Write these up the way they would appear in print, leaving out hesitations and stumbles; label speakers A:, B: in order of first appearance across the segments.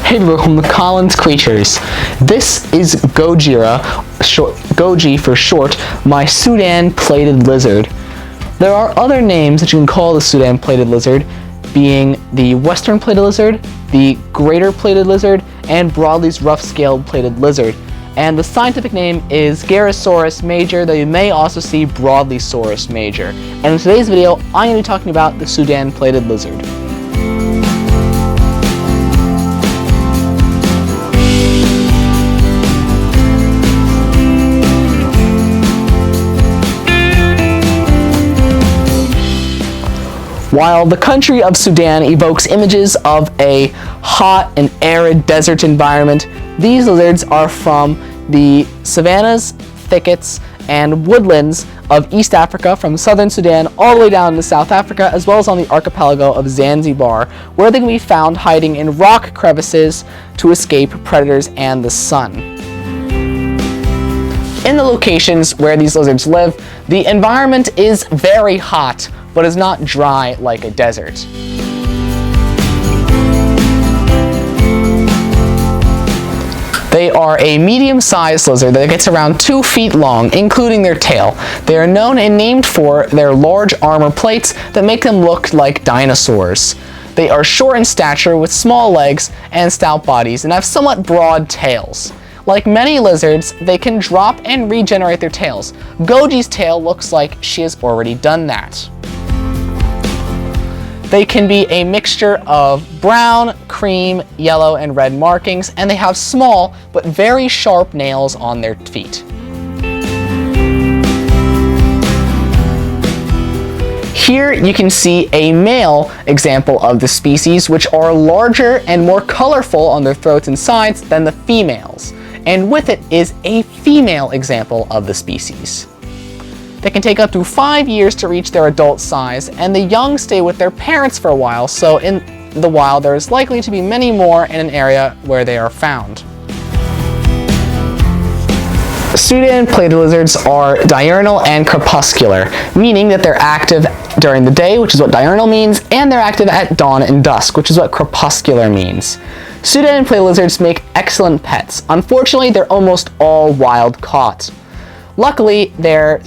A: Hey room, Collins creatures. This is Gojira, Goji for short, my Sudan Plated Lizard. There are other names that you can call the Sudan Plated Lizard, being the Western Plated Lizard, the Greater Plated Lizard, and Broadleaf's Rough-Scaled Plated Lizard. And the scientific name is Gyrosaurus major, though you may also see Broadleasaurus major. And in today's video, I'm going to be talking about the Sudan Plated Lizard. While the country of Sudan evokes images of a hot and arid desert environment, these lizards are from the savannas, thickets, and woodlands of East Africa, from southern Sudan all the way down to South Africa, as well as on the archipelago of Zanzibar, where they can be found hiding in rock crevices to escape predators and the sun. In the locations where these lizards live, the environment is very hot, but is not dry like a desert. They are a medium-sized lizard that gets around 2 feet long, including their tail. They are known and named for their large armor plates that make them look like dinosaurs. They are short in stature with small legs and stout bodies and have somewhat broad tails. Like many lizards, they can drop and regenerate their tails. Goji's tail looks like she has already done that. They can be a mixture of brown, cream, yellow, and red markings, and they have small but very sharp nails on their feet. Here you can see a male example of the species, which are larger and more colorful on their throats and sides than the females. And with it is a female example of the species. They can take up to 5 years to reach their adult size, and the young stay with their parents for a while, so in the wild there is likely to be many more in an area where they are found. Sudan Plated Lizards are diurnal and crepuscular, meaning that they're active during the day, which is what diurnal means, and they're active at dawn and dusk, which is what crepuscular means. Sudan Plated Lizards make excellent pets. Unfortunately, they're almost all wild caught. Luckily, their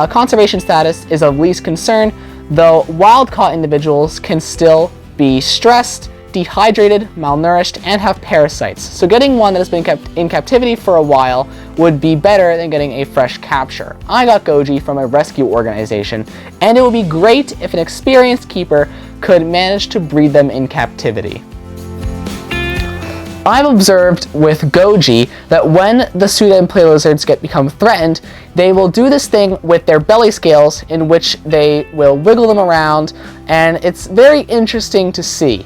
A: conservation status is of least concern, though wild-caught individuals can still be stressed, dehydrated, malnourished, and have parasites. So getting one that has been kept in captivity for a while would be better than getting a fresh capture. I got Goji from a rescue organization, and it would be great if an experienced keeper could manage to breed them in captivity. I've observed with Goji that when the Sudan Plated Lizards become threatened, they will do this thing with their belly scales in which they will wiggle them around, and it's very interesting to see.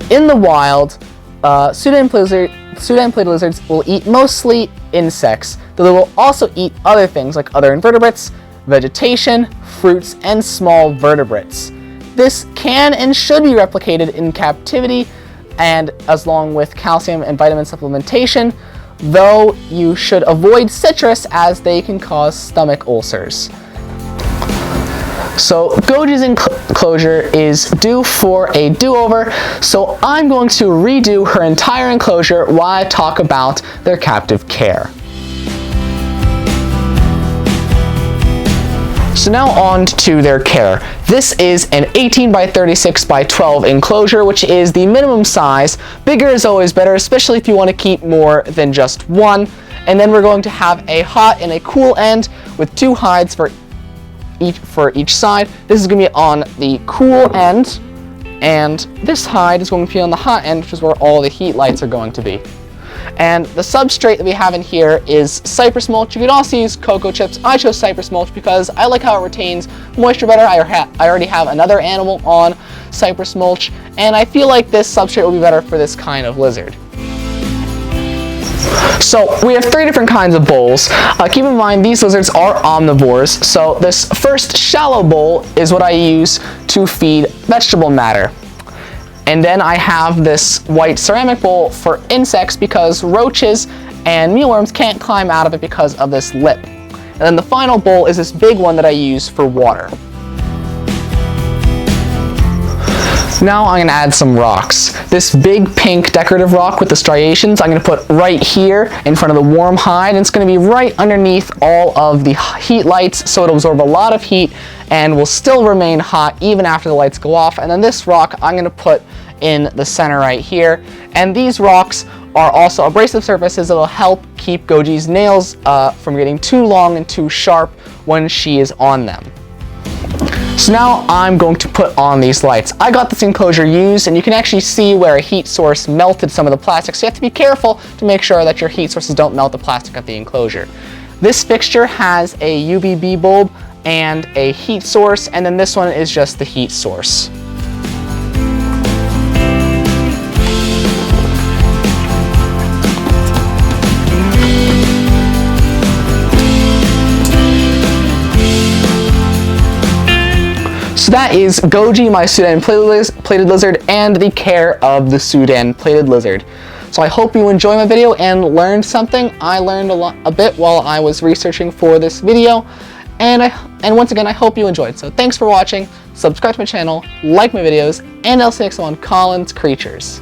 A: In the wild, Sudan Plated Lizards will eat mostly insects, though they will also eat other things like other invertebrates, vegetation, fruits, and small vertebrates. This can and should be replicated in captivity, and as long with calcium and vitamin supplementation, though you should avoid citrus as they can cause stomach ulcers. So Goji's enclosure is due for a do-over, so I'm going to redo her entire enclosure while I talk about their captive care. So now on to their care. This is an 18 by 36 by 12 enclosure, which is the minimum size. Bigger is always better, especially if you want to keep more than just one. And then we're going to have a hot and a cool end with 2 hides for each side. This is going to be on the cool end, and this hide is going to be on the hot end, which is where all the heat lights are going to be. And the substrate that we have in here is cypress mulch. You could also use cocoa chips. I chose cypress mulch because I like how it retains moisture better. I already have another animal on cypress mulch, and I feel like this substrate will be better for this kind of lizard. So we have 3 different kinds of bowls. Keep in mind these lizards are omnivores, so this first shallow bowl is what I use to feed vegetable matter. And then I have this white ceramic bowl for insects because roaches and mealworms can't climb out of it because of this lip. And then the final bowl is this big one that I use for water. Now I'm going to add some rocks. This big pink decorative rock with the striations I'm going to put right here in front of the warm hide, and it's going to be right underneath all of the heat lights, so it'll absorb a lot of heat and will still remain hot even after the lights go off. And then this rock I'm going to put in the center right here, and these rocks are also abrasive surfaces that will help keep Goji's nails from getting too long and too sharp when she is on them. So now I'm going to put on these lights. I got this enclosure used, and you can actually see where a heat source melted some of the plastic, so you have to be careful to make sure that your heat sources don't melt the plastic of the enclosure. This fixture has a UVB bulb and a heat source, and then this one is just the heat source. So that is Goji, my Sudan Plated Lizard, and the care of the Sudan Plated Lizard. So I hope you enjoyed my video and learned something. I learned a bit while I was researching for this video, and once again, I hope you enjoyed. So thanks for watching, subscribe to my channel, like my videos, and I'll see you next time on Colin's Creatures.